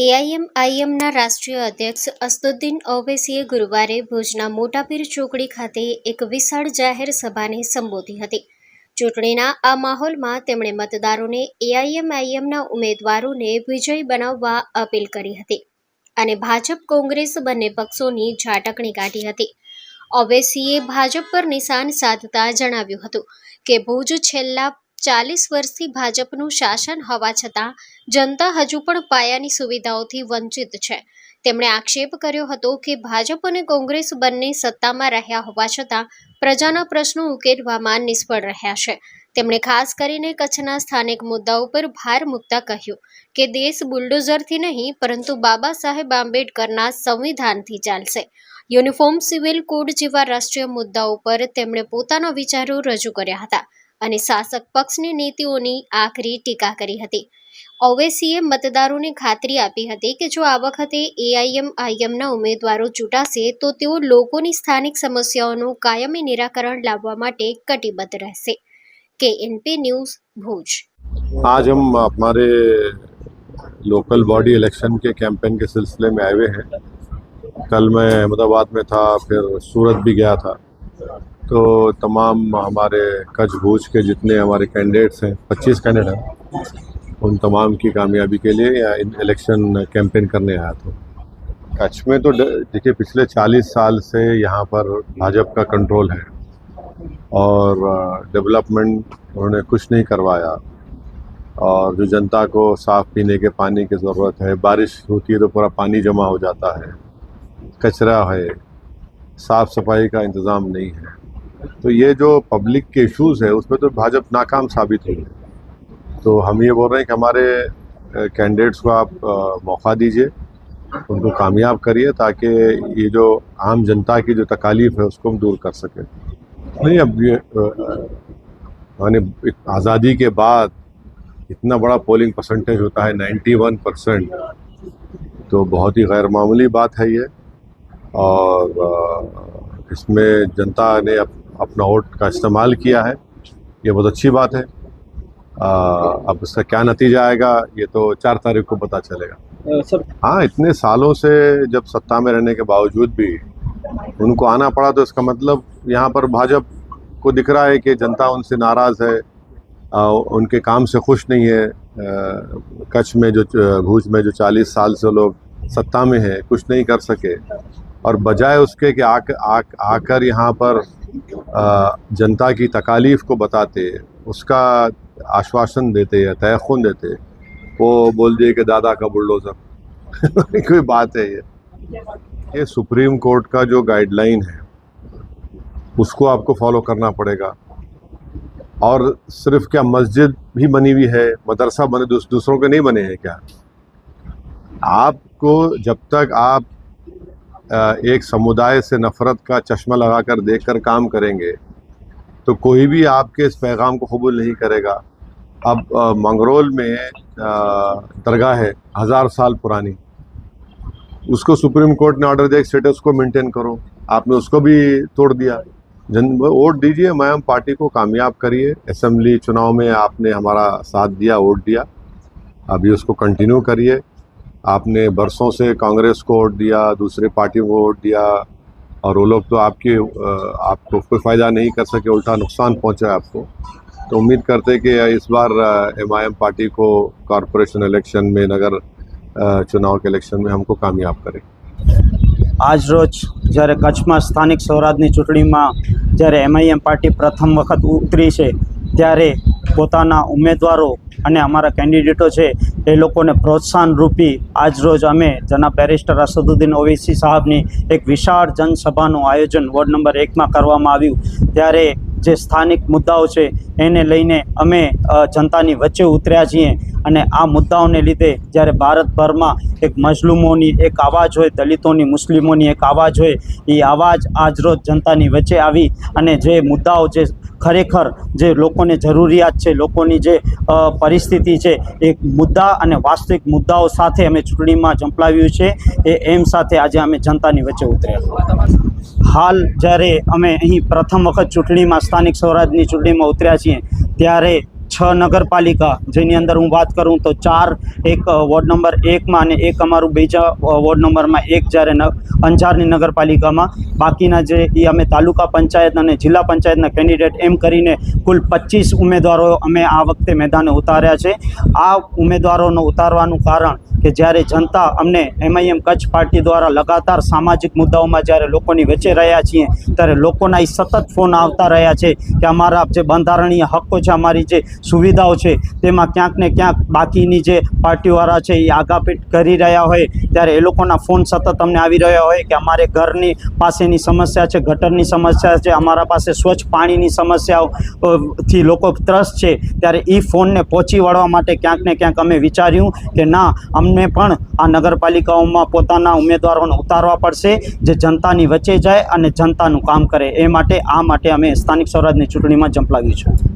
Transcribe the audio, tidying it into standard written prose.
એઆઈએમઆઈએમના રાષ્ટ્રીય અધ્યક્ષ અસદુદ્દીન ઓવૈસીએ ગુરુવારે ભુજના મોટાપીર ચોકડી ખાતે એક વિશાળ જાહેર સભાને સંબોધી હતી. ચૂંટણીના આ માહોલમાં તેમણે મતદારોને એઆઈએમઆઈએમના ઉમેદવારોને વિજયી બનાવવા અપીલ કરી હતી અને ભાજપ કોંગ્રેસ બંને પક્ષોની ઝાટકણી કાઢી હતી. ઓવૈસીએ ભાજપ પર નિશાન સાધતા જણાવ્યું હતું કે ભુજ છેલ્લા 40 વર્ષથી ભાજપનું શાસન હોવા છતાં જનતા હજુ પણ પાયાની સુવિધાઓથી વંચિત છે. તેમણે આક્ષેપ કર્યો હતો કે ભાજપ અને કોંગ્રેસ બંને સત્તામાં રહ્યા હોવા છતાં પ્રજાના પ્રશ્નો ઉકેલવામાં નિષ્ફળ રહ્યા છે. તેમણે ખાસ કરીને કચ્છના સ્થાનિક મુદ્દાઓ પર ભાર મૂકતા કહ્યું કે દેશ બુલડોઝરથી નહીં પરંતુ બાબા સાહેબ આંબેડકરના સંવિધાનથી ચાલશે. યુનિફોર્મ સિવિલ કોડ જેવા રાષ્ટ્રીય મુદ્દાઓ પર તેમણે પોતાના વિચારો રજૂ કર્યા હતા અને શાસક પક્ષની નીતિઓની આકરી ટીકા કરી હતી. ઓવૈસીએ મતદારોને ખાતરી આપી હતી કે જો આ વખતે એઆઈએમઆઈએમના ઉમેદવારો ચૂંટાશે તો તેઓ લોકોની સ્થાનિક સમસ્યાઓનું કાયમી નિરાકરણ લાવવા માટે કટિબદ્ધ રહેશે. KNP न्यूज़ भूज। आज हम हमारे लोकल बॉडी इलेक्शन के कैंपेन के सिलसिले में आए हुए हैं। कल मैं अहमदाबाद में था, फिर सूरत भी गया था। तो तमाम हमारे कच्छ भूज के जितने हमारे कैंडिडेट्स हैं, 25 कैंडिडेट हैं, उन तमाम की कामयाबी के लिए इलेक्शन कैंपेन करने आया था। कच्छ में तो देखिए पिछले 40 साल से यहाँ पर भाजपा का कंट्रोल है और डेवलपमेंट उन्होंने कुछ नहीं करवाया। और जो जनता को साफ़ पीने के पानी की ज़रूरत है, बारिश होती है तो पूरा पानी जमा हो जाता है, कचरा है, साफ़ सफाई का इंतज़ाम नहीं है। तो ये जो पब्लिक के इश्यूज़ है उसमें तो भाजपा नाकाम साबित हुई है। तो हम ये बोल रहे हैं कि हमारे कैंडिडेट्स को आप मौका दीजिए, उनको कामयाब करिए ताकि ये जो आम जनता की जो तकालीफ है उसको हम दूर कर सकें। नहीं, अब ये माने आज़ादी के बाद इतना बड़ा पोलिंग परसेंटेज होता है 91%, तो बहुत ही गैर मामूली बात है ये। और इसमें जनता ने अपना वोट का इस्तेमाल किया है, ये बहुत अच्छी बात है। अब इसका क्या नतीजा आएगा ये तो 4 तारीख को पता चलेगा। हाँ, इतने सालों से जब सत्ता में रहने के बावजूद भी उनको आना पड़ा तो इसका मतलब यहाँ पर भाजपा को दिख रहा है कि जनता उनसे नाराज़ है, उनके काम से खुश नहीं है। कच्छ में जो भूज में जो 40 साल से लोग सत्ता में हैं, कुछ नहीं कर सके, और बजाय उसके कि आकर यहाँ पर जनता की तकालीफ को बताते, उसका आश्वासन देते या तयख़ुन देते, वो बोल दिए कि दादा का बुलडोज़र कोई बात है ये सुप्रीम कोर्ट का जो गाइडलाइन है उसको आपको फॉलो करना पड़ेगा। और सिर्फ क्या मस्जिद भी बनी हुई है, मदरसा बने, दूसरों के नहीं बने हैं क्या? आपको जब तक आप एक समुदाय से नफ़रत का चश्मा लगाकर देखकर काम करेंगे तो कोई भी आपके इस पैगाम को कबूल नहीं करेगा। अब मंगरोल में दरगाह है 1000 साल पुरानी, उसको सुप्रीम कोर्ट ने ऑर्डर दिया स्टेटस को मेंटेन करो, आपने उसको भी तोड़ दिया। वोट दीजिए, मैम पार्टी को कामयाब करिए। असेंबली चुनाव में आपने हमारा साथ दिया, वोट दिया, अभी उसको कंटिन्यू करिए। आपने बरसों से कांग्रेस को वोट दिया, दूसरी पार्टियों को वोट दिया, और वो लोग तो आपको कोई फ़ायदा नहीं कर सके, उल्टा नुकसान पहुंचा आपको। तो उम्मीद करते कि इस बार एमआईएम पार्टी को कॉरपोरेशन इलेक्शन में, नगर चुनाव के इलेक्शन में हमको कामयाब करें। आज रोज જ્યારે કચ્છમાં સ્થાનિક સ્વરાજની ચૂંટણીમાં જ્યારે એમઆઈએમ પાર્ટી પ્રથમ વખત ઉતરી છે ત્યારે પોતાના ઉમેદવારો અને અમારા કેન્ડિડેટો છે એ લોકોને પ્રોત્સાહન રૂપી આજ રોજ અમે જનાબ બેરિસ્ટર અસદુદ્દીન ઓવૈસી સાહેબની એક વિશાળ જનસભાનું આયોજન વોર્ડ નંબર 1માં કરવામાં આવ્યું। ત્યારે જે સ્થાનિક મુદ્દાઓ છે એને લઈને અમે જનતાની વચ્ચે ઉતર્યા છીએ અને આ મુદ્દાઓને લીધે જ્યારે ભારતભરમાં એક મજલૂમોની એક આવાજ હોય, દલિતોની, મુસ્લિમોની એક આવાજ હોય, એ આવાજ આજરોજ જનતાની વચ્ચે આવી અને જે મુદ્દાઓ જે ખરેખર જે લોકોને જરૂરિયાત છે, લોકોની જે પરિસ્થિતિ છે, એ મુદ્દા અને વાસ્તવિક મુદ્દાઓ સાથે અમે ચૂંટણીમાં ઝંપલાવ્યું છે। એ એમ સાથે આજે અમે જનતાની વચ્ચે ઉતર્યા। હાલ જ્યારે અમે અહીં પ્રથમ વખત ચૂંટણીમાં સ્થાનિક સ્વરાજની ચૂંટણીમાં ઉતર્યા છીએ ત્યારે 6 નગરપાલિકા, જેની અંદર હું વાત કરું તો 4 એક વોર્ડ નંબર 1માં અને એક અમારું બીજા વોર્ડ નંબરમાં 1 જ્યારે અંજારની નગરપાલિકામાં, બાકીના જે એ અમે તાલુકા પંચાયત અને જિલ્લા પંચાયતના કેન્ડિડેટ એમ કરીને કુલ 25 ઉમેદવારો અમે આ વખતે મેદાને ઉતાર્યા છે. આ ઉમેદવારોનો ઉતારવાનું કારણ કે જ્યારે જનતા અમને MIM કચ્છ પાર્ટી દ્વારા લગાતાર સામાજિક મુદ્દાઓમાં જ્યારે લોકોની વચ્ચે રહ્યા છીએ ત્યારે લોકોના એ સતત ફોન આવતા રહ્યા છે કે અમારા જે બંધારણીય હક્કો છે, અમારી જે સુવિધાઓ છે તેમાં ક્યાંક ને ક્યાંક બાકીની જે પાર્ટીવાળા છે એ આગાપીટ કરી રહ્યા હોય ત્યારે એ લોકોના ફોન સતત અમને આવી રહ્યા હોય કે અમારે ઘરની પાસેની સમસ્યા છે, ગટરની સમસ્યા છે, અમારા પાસે સ્વચ્છ પાણીની સમસ્યાઓથી લોકો ત્રસ્ત છે. ત્યારે એ ફોનને પહોંચી વળવા માટે ક્યાંક ને ક્યાંક અમે વિચાર્યું કે ના, અમને પણ આ નગરપાલિકાઓમાં પોતાના ઉમેદવારોને ઉતારવા પડશે જે જનતાની વચ્ચે જાય અને જનતાનું કામ કરે. એ માટે અમે સ્થાનિક સ્વરાજની ચૂંટણીમાં ઝંપલાવ્યું છે.